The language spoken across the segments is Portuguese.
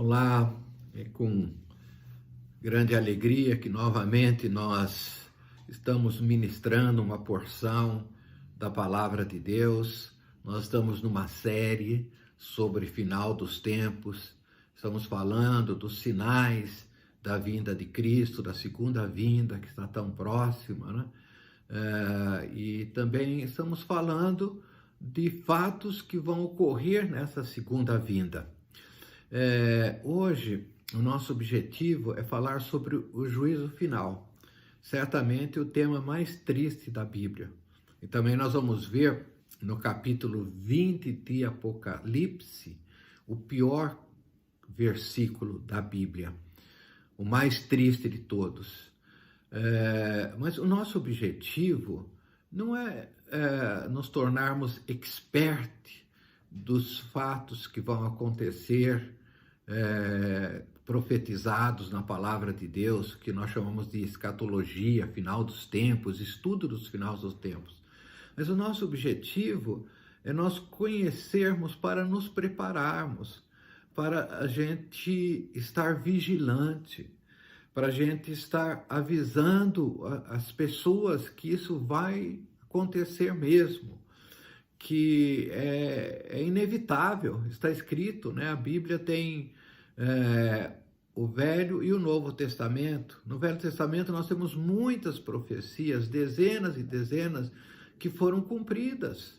Olá, é com grande alegria que novamente nós estamos ministrando uma porção da palavra de Deus. Nós estamos numa série sobre final dos tempos, estamos falando dos sinais da vinda de Cristo, da segunda vinda que está tão próxima, né? E também estamos falando de fatos que vão ocorrer nessa segunda vinda. Hoje, o nosso objetivo é falar sobre o juízo final, certamente o tema mais triste da Bíblia. E também nós vamos ver no capítulo 20 de Apocalipse, o pior versículo da Bíblia, o mais triste de todos. Mas o nosso objetivo não é nos tornarmos expert dos fatos que vão acontecer, profetizados na palavra de Deus, que nós chamamos de escatologia, final dos tempos, estudo dos finais dos tempos. Mas o nosso objetivo é nós conhecermos para nos prepararmos, para a gente estar vigilante, para a gente estar avisando as pessoas que isso vai acontecer mesmo, que é inevitável, está escrito, né? A Bíblia tem o Velho e o Novo Testamento. No Velho Testamento nós temos muitas profecias, dezenas e dezenas, que foram cumpridas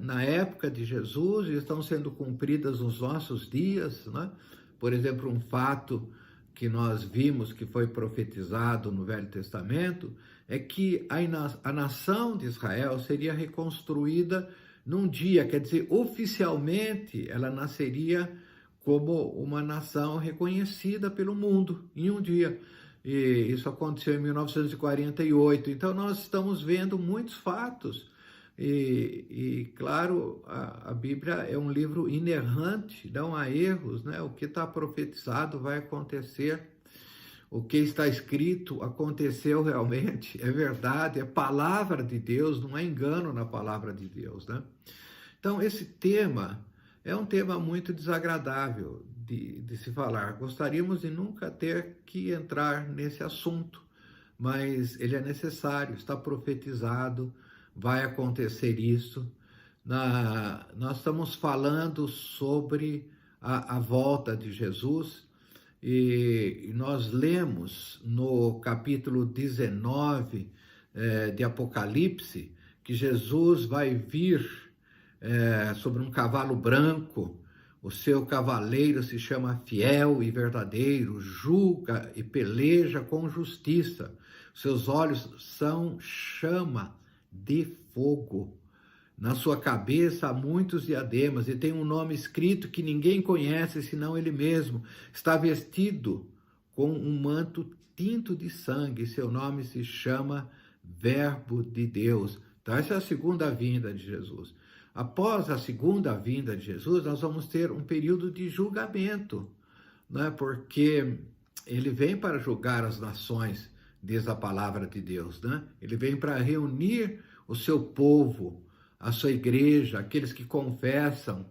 na época de Jesus e estão sendo cumpridas nos nossos dias, né? Por exemplo, um fato que nós vimos que foi profetizado no Velho Testamento é que a nação de Israel seria reconstruída num dia, quer dizer, oficialmente ela nasceria como uma nação reconhecida pelo mundo em um dia. E isso aconteceu em 1948. Então nós estamos vendo muitos fatos. Claro, a Bíblia é um livro inerrante, não há erros, né? O que está profetizado vai acontecer. O que está escrito aconteceu realmente, é verdade, é palavra de Deus, não é engano na palavra de Deus, né? Então, esse tema é um tema muito desagradável de se falar. Gostaríamos de nunca ter que entrar nesse assunto, mas ele é necessário, está profetizado, vai acontecer isso. Nós estamos falando sobre a volta de Jesus, e nós lemos no capítulo 19 de Apocalipse que Jesus vai vir sobre um cavalo branco. O seu cavaleiro se chama Fiel e Verdadeiro, julga e peleja com justiça. Seus olhos são chama de fogo. Na sua cabeça há muitos diademas e tem um nome escrito que ninguém conhece senão ele mesmo. Está vestido com um manto tinto de sangue. Seu nome se chama Verbo de Deus. Então essa é a segunda vinda de Jesus. Após a segunda vinda de Jesus, nós vamos ter um período de julgamento, né? Porque ele vem para julgar as nações, diz a palavra de Deus, né? Ele vem para reunir o seu povo, a sua igreja, aqueles que confessam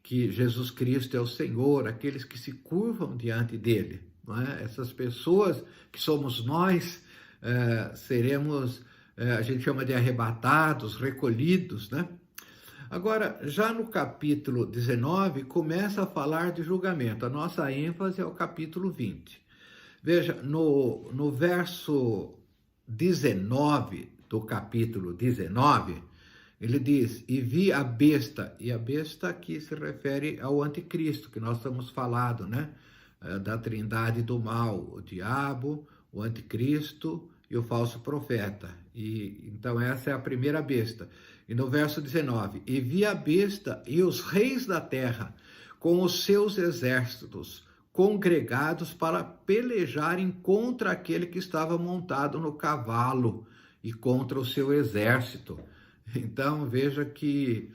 que Jesus Cristo é o Senhor, aqueles que se curvam diante dele, não é? Essas pessoas que somos nós, seremos, a gente chama de arrebatados, recolhidos, né? Agora, já no capítulo 19, começa a falar de julgamento. A nossa ênfase é o capítulo 20. Veja, no verso 19 do capítulo 19, ele diz, e vi a besta, e a besta aqui se refere ao anticristo, que nós estamos falando, né? Da trindade do mal, o diabo, o anticristo e o falso profeta. E então essa é a primeira besta. E no verso 19, e vi a besta e os reis da terra, com os seus exércitos, congregados para pelejarem contra aquele que estava montado no cavalo e contra o seu exército. Então, veja que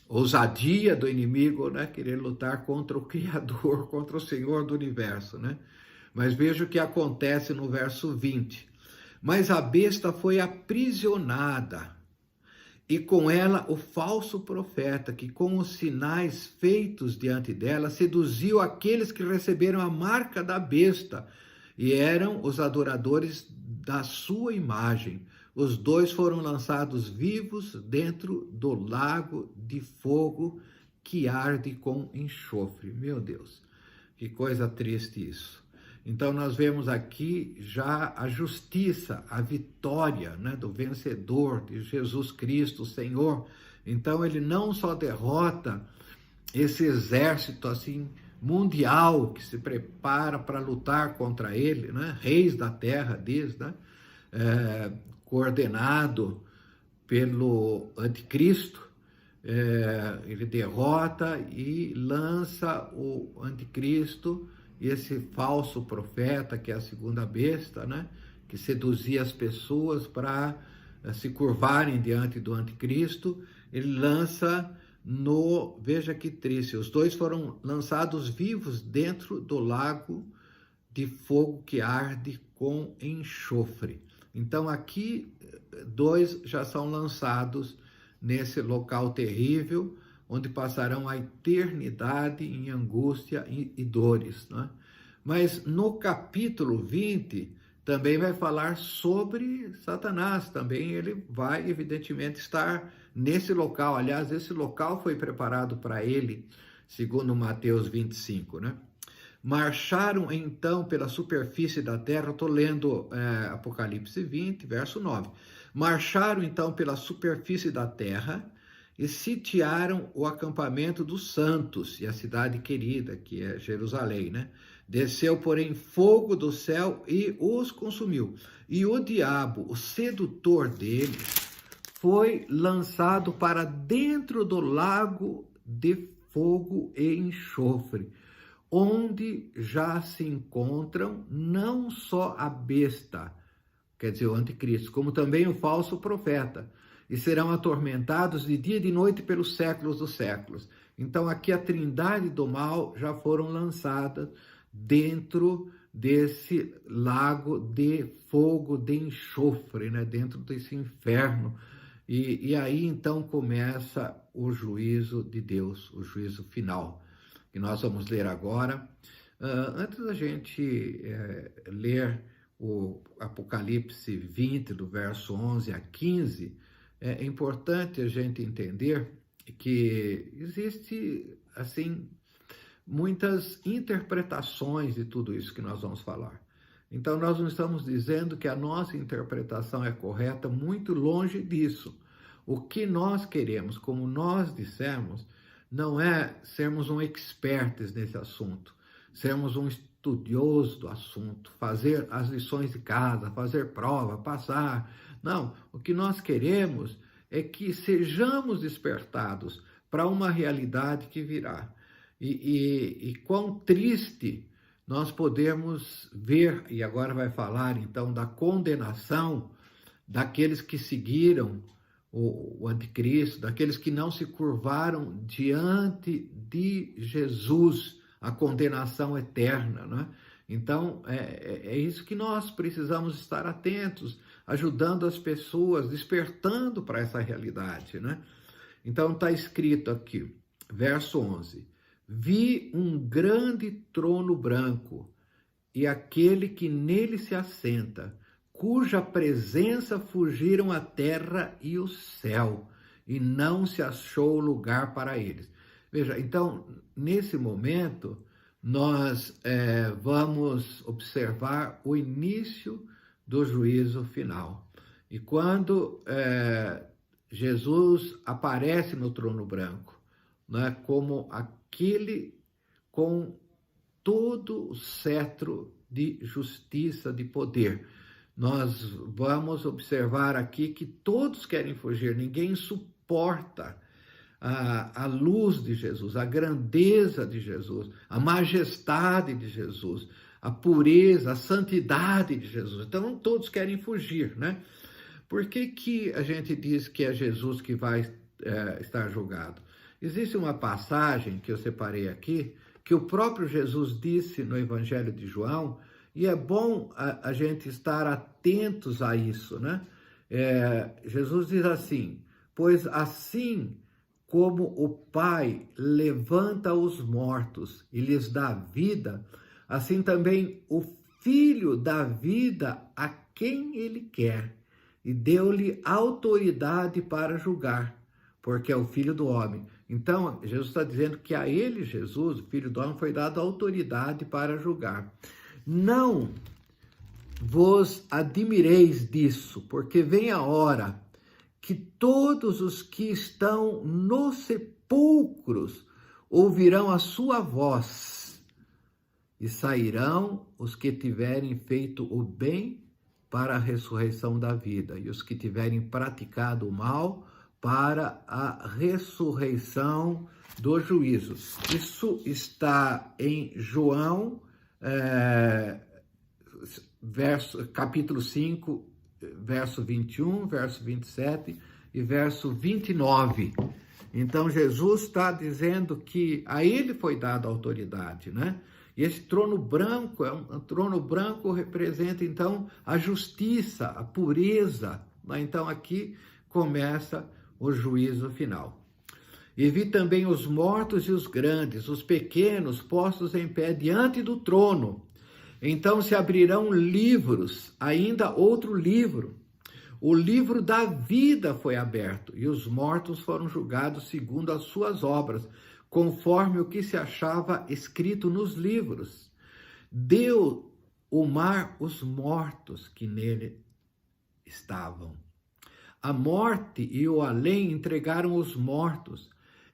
ousadia do inimigo, né? Querer lutar contra o Criador, contra o Senhor do universo, né? Mas veja o que acontece no verso 20. Mas a besta foi aprisionada e com ela o falso profeta, que com os sinais feitos diante dela, seduziu aqueles que receberam a marca da besta, e eram os adoradores da sua imagem. Os dois foram lançados vivos dentro do lago de fogo que arde com enxofre. Meu Deus, que coisa triste isso. Então nós vemos aqui já a justiça, a vitória, né, do vencedor, de Jesus Cristo, o Senhor. Então ele não só derrota esse exército assim mundial que se prepara para lutar contra ele, né, reis da terra diz, né, coordenado pelo anticristo, ele derrota e lança o anticristo, esse falso profeta, que é a segunda besta, né, que seduzia as pessoas para se curvarem diante do anticristo, ele lança veja que triste, os dois foram lançados vivos dentro do lago de fogo que arde com enxofre. Então aqui dois já são lançados nesse local terrível, onde passarão a eternidade em angústia e dores, né? Mas no capítulo 20 também vai falar sobre Satanás, também ele vai evidentemente estar nesse local. Aliás, esse local foi preparado para ele, segundo Mateus 25, né? Marcharam então pela superfície da terra, estou lendo Apocalipse 20, verso 9. Marcharam então pela superfície da terra e sitiaram o acampamento dos santos e a cidade querida, que é Jerusalém, né? Desceu, porém, fogo do céu e os consumiu. E o diabo, o sedutor deles, foi lançado para dentro do lago de fogo e enxofre, onde já se encontram não só a besta, quer dizer, o anticristo, como também o falso profeta, e serão atormentados de dia e de noite pelos séculos dos séculos. Então aqui a trindade do mal já foram lançadas dentro desse lago de fogo, de enxofre, né? Dentro desse inferno. E aí então começa o juízo de Deus, o juízo final, que nós vamos ler agora. Antes da gente ler o Apocalipse 20, do verso 11 a 15, é importante a gente entender que existe, assim, muitas interpretações de tudo isso que nós vamos falar. Então, nós não estamos dizendo que a nossa interpretação é correta, muito longe disso. O que nós queremos, como nós dissemos, não é sermos um expertos nesse assunto, sermos um estudioso do assunto, fazer as lições de casa, fazer prova, passar. Não, o que nós queremos é que sejamos despertados para uma realidade que virá. E quão triste nós podemos ver, e agora vai falar então da condenação daqueles que seguiram o anticristo, daqueles que não se curvaram diante de Jesus, a condenação eterna, né? Então, é isso que nós precisamos estar atentos, ajudando as pessoas, despertando para essa realidade, né? Então, está escrito aqui, verso 11, vi um grande trono branco e aquele que nele se assenta, cuja presença fugiram a terra e o céu, e não se achou lugar para eles. Veja, então, nesse momento, nós vamos observar o início do juízo final. E quando Jesus aparece no trono branco, né, como aquele com todo o cetro de justiça, de poder, nós vamos observar aqui que todos querem fugir, ninguém suporta a luz de Jesus, a grandeza de Jesus, a majestade de Jesus, a pureza, a santidade de Jesus. Então todos querem fugir, né? Por que a gente diz que é Jesus que vai estar julgado? Existe uma passagem que eu separei aqui, que o próprio Jesus disse no Evangelho de João, e é bom a gente estar atentos a isso, né? Jesus diz assim, pois assim como o Pai levanta os mortos e lhes dá vida, assim também o Filho dá vida a quem ele quer, e deu-lhe autoridade para julgar, porque é o Filho do Homem. Então, Jesus está dizendo que a ele, Jesus, o Filho do Homem, foi dada autoridade para julgar. Não vos admireis disso, porque vem a hora que todos os que estão nos sepulcros ouvirão a sua voz, e sairão os que tiverem feito o bem para a ressurreição da vida, e os que tiverem praticado o mal para a ressurreição do juízo. Isso está em João, capítulo 5, verso 21, verso 27 e verso 29. Então, Jesus está dizendo que a ele foi dada autoridade, né? E esse trono branco, um trono branco representa, então, a justiça, a pureza. Né? Então, aqui começa o juízo final. E vi também os mortos e os grandes, os pequenos, postos em pé diante do trono. Então se abrirão livros, ainda outro livro. O livro da vida foi aberto, e os mortos foram julgados segundo as suas obras, conforme o que se achava escrito nos livros. Deu o mar os mortos que nele estavam. A morte e o além entregaram os mortos,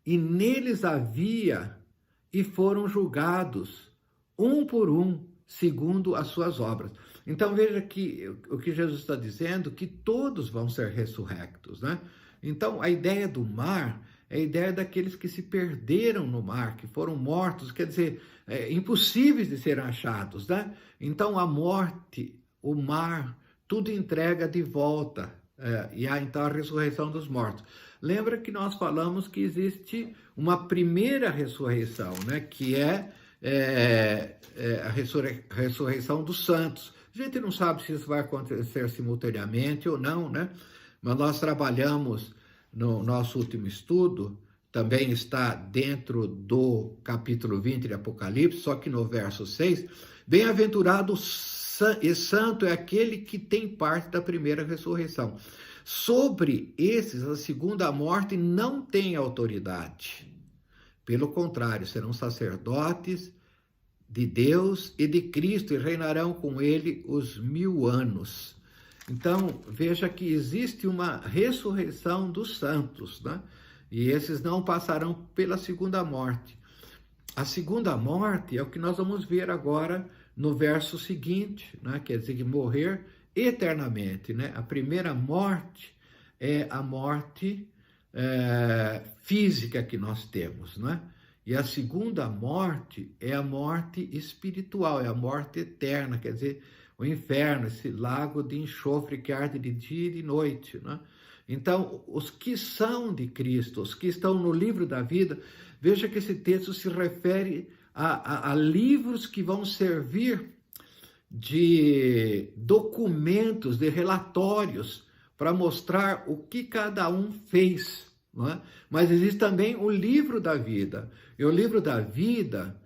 e neles havia, e foram julgados, um por um, segundo as suas obras. Então veja que o que Jesus está dizendo, que todos vão ser ressurrectos, né? Então a ideia do mar é a ideia daqueles que se perderam no mar, que foram mortos, quer dizer, impossíveis de serem achados, né? Então a morte, o mar, tudo entrega de volta, e há então a ressurreição dos mortos. Lembra que nós falamos que existe uma primeira ressurreição, né? Que é a ressurreição dos santos. A gente não sabe se isso vai acontecer simultaneamente ou não, né? Mas nós trabalhamos no nosso último estudo, também está dentro do capítulo 20 de Apocalipse, só que no verso 6, bem-aventurado e santo é aquele que tem parte da primeira ressurreição. Sobre esses, a segunda morte não tem autoridade. Pelo contrário, serão sacerdotes de Deus e de Cristo e reinarão com ele os 1000 anos. Então, veja que existe uma ressurreição dos santos, né? E esses não passarão pela segunda morte. A segunda morte é o que nós vamos ver agora no verso seguinte, né? Quer dizer, que morrer eternamente, né? A primeira morte é a morte física que nós temos, né? E a segunda morte é a morte espiritual, é a morte eterna, quer dizer, o inferno, esse lago de enxofre que arde de dia e de noite, né? Então, os que são de Cristo, os que estão no livro da vida, veja que esse texto se refere a livros que vão servir de documentos, de relatórios, para mostrar o que cada um fez, não é? Mas existe também o livro da vida, e o livro da vida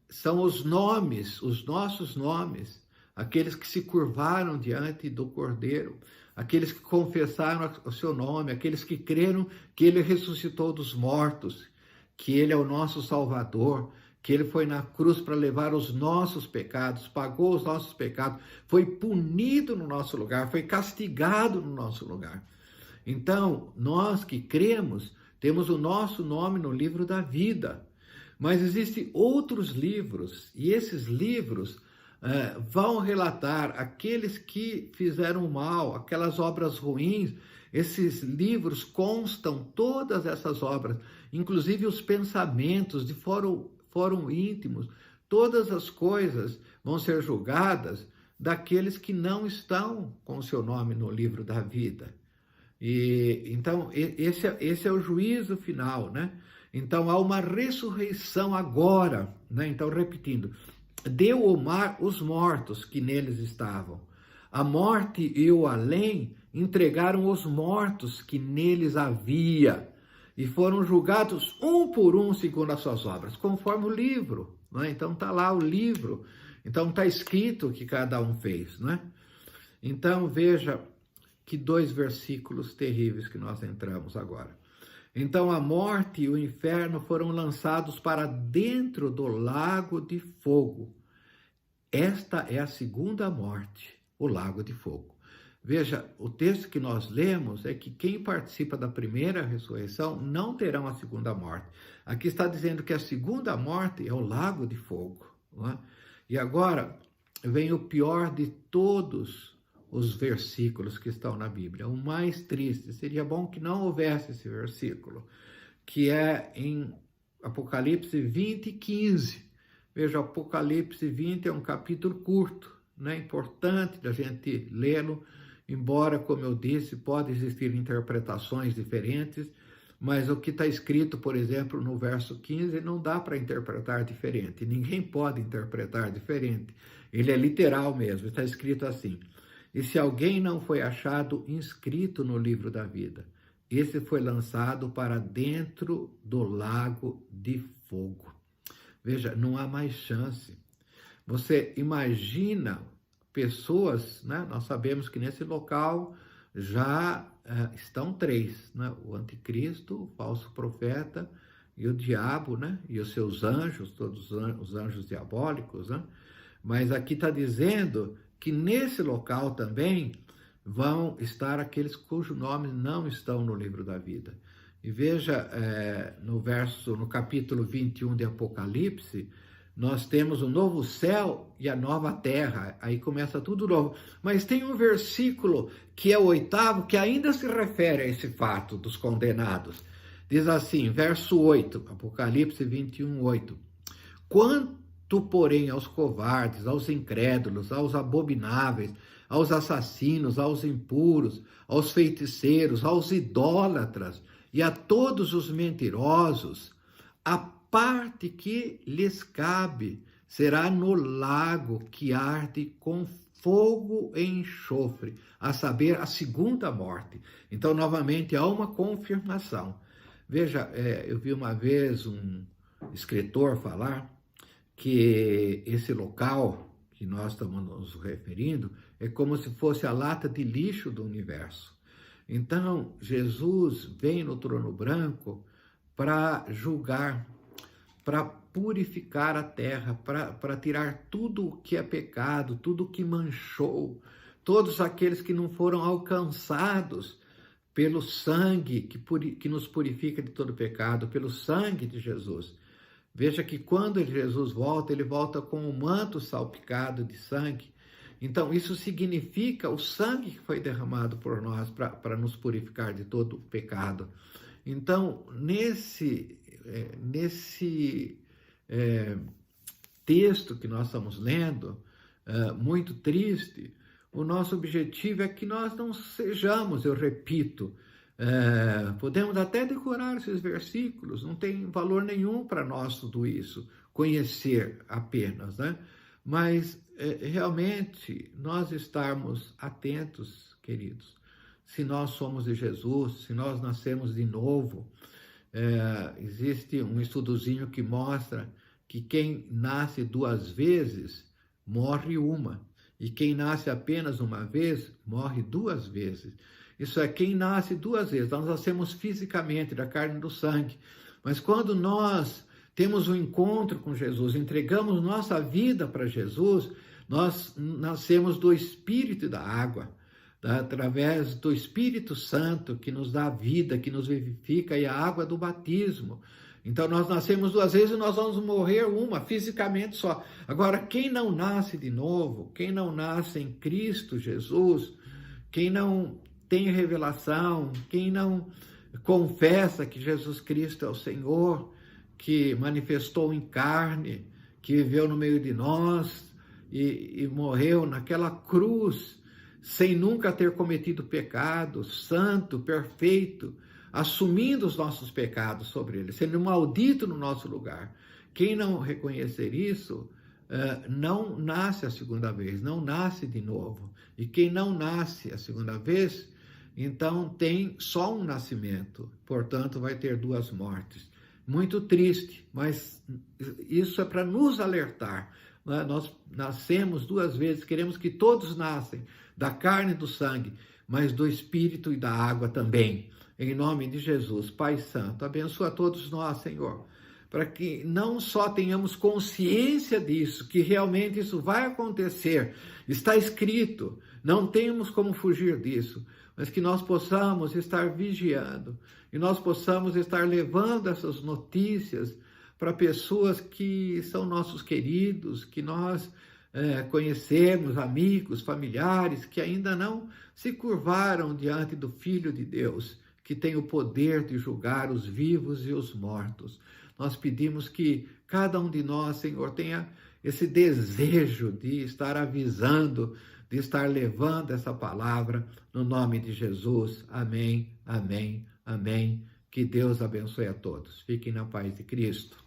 são os nomes, os nossos nomes, aqueles que se curvaram diante do Cordeiro, aqueles que confessaram o seu nome, aqueles que creram que ele ressuscitou dos mortos, que ele é o nosso Salvador, que ele foi na cruz para levar os nossos pecados, pagou os nossos pecados, foi punido no nosso lugar, foi castigado no nosso lugar. Então, nós que cremos, temos o nosso nome no livro da vida. Mas existem outros livros, e esses livros vão relatar aqueles que fizeram mal, aquelas obras ruins. Esses livros constam todas essas obras, inclusive os pensamentos de fórum íntimos, todas as coisas vão ser julgadas daqueles que não estão com o seu nome no livro da vida. E então esse é o juízo final, né? Então há uma ressurreição agora, né? Então, repetindo, deu o mar os mortos que neles estavam. A morte e o além entregaram os mortos que neles havia e foram julgados um por um segundo as suas obras, conforme o livro. Não é? Então está lá o livro, então está escrito o que cada um fez. Não é? Então veja que 2 versículos terríveis que nós entramos agora. Então a morte e o inferno foram lançados para dentro do lago de fogo. Esta é a segunda morte, o lago de fogo. Veja, o texto que nós lemos é que quem participa da primeira ressurreição não terão a segunda morte. Aqui está dizendo que a segunda morte é o lago de fogo. Não é? E agora vem o pior de todos os versículos que estão na Bíblia. O mais triste, seria bom que não houvesse esse versículo, que é em Apocalipse 20, 15. Veja, Apocalipse 20 é um capítulo curto, né? Importante da gente lê-lo, embora, como eu disse, pode existir interpretações diferentes, mas o que está escrito, por exemplo, no verso 15, não dá para interpretar diferente. Ninguém pode interpretar diferente. Ele é literal mesmo, está escrito assim: e se alguém não foi achado inscrito no livro da vida, esse foi lançado para dentro do lago de fogo. Veja, não há mais chance. Você imagina pessoas, né? Nós sabemos que nesse local já estão 3, né? O anticristo, o falso profeta e o diabo, né? E os seus anjos, todos os anjos diabólicos, né? Mas aqui está dizendo que nesse local também vão estar aqueles cujos nomes não estão no livro da vida. E veja, no capítulo 21 de Apocalipse, nós temos o novo céu e a nova terra. Aí começa tudo novo. Mas tem um versículo, que é o 8º, que ainda se refere a esse fato dos condenados. Diz assim, verso 8, Apocalipse 21, 8. Quanto, porém, aos covardes, aos incrédulos, aos abomináveis, aos assassinos, aos impuros, aos feiticeiros, aos idólatras e a todos os mentirosos, a parte que lhes cabe será no lago que arde com fogo e enxofre, a saber, a segunda morte. Então, novamente, há uma confirmação. Veja, eu vi uma vez um escritor falar que esse local que nós estamos nos referindo é como se fosse a lata de lixo do universo. Então, Jesus vem no trono branco para julgar, para purificar a terra, para tirar tudo o que é pecado, tudo o que manchou, todos aqueles que não foram alcançados pelo sangue que nos purifica de todo pecado, pelo sangue de Jesus. Veja que quando Jesus volta, ele volta com um manto salpicado de sangue. Então, isso significa o sangue que foi derramado por nós para nos purificar de todo o pecado. Então, nesse texto que nós estamos lendo, muito triste, o nosso objetivo é que nós não sejamos, eu repito, podemos até decorar esses versículos, não tem valor nenhum para nós tudo isso, conhecer apenas, né? Mas realmente nós estarmos atentos, queridos, se nós somos de Jesus, se nós nascemos de novo. Existe um estudozinho que mostra que quem nasce 2 vezes morre uma, e quem nasce apenas uma vez morre 2 vezes. Isso é, quem nasce 2 vezes, nós nascemos fisicamente da carne e do sangue, mas quando nós temos um encontro com Jesus, entregamos nossa vida para Jesus, nós nascemos do Espírito e da água, através do Espírito Santo, que nos dá vida, que nos vivifica, e a água do batismo. Então, nós nascemos 2 vezes e nós vamos morrer uma, fisicamente só. Agora, quem não nasce de novo, quem não nasce em Cristo Jesus, quem não tem revelação, quem não confessa que Jesus Cristo é o Senhor, que manifestou em carne, que viveu no meio de nós e morreu naquela cruz, sem nunca ter cometido pecado, santo, perfeito, assumindo os nossos pecados sobre ele, sendo maldito no nosso lugar. Quem não reconhecer isso, não nasce a segunda vez, não nasce de novo. E quem não nasce a segunda vez, Então tem só um nascimento, portanto vai ter 2 mortes. Muito triste, mas isso é para nos alertar. Nós nascemos 2 vezes, queremos que todos nascem da carne e do sangue, mas do Espírito e da água também. Em nome de Jesus, Pai Santo, abençoa todos nós, Senhor, para que não só tenhamos consciência disso, que realmente isso vai acontecer, está escrito, não temos como fugir disso, mas que nós possamos estar vigiando e nós possamos estar levando essas notícias para pessoas que são nossos queridos, que nós conhecemos, amigos, familiares, que ainda não se curvaram diante do Filho de Deus, que tem o poder de julgar os vivos e os mortos. Nós pedimos que cada um de nós, Senhor, tenha esse desejo de estar avisando, de estar levando essa palavra no nome de Jesus. Amém, amém, amém. Que Deus abençoe a todos. Fiquem na paz de Cristo.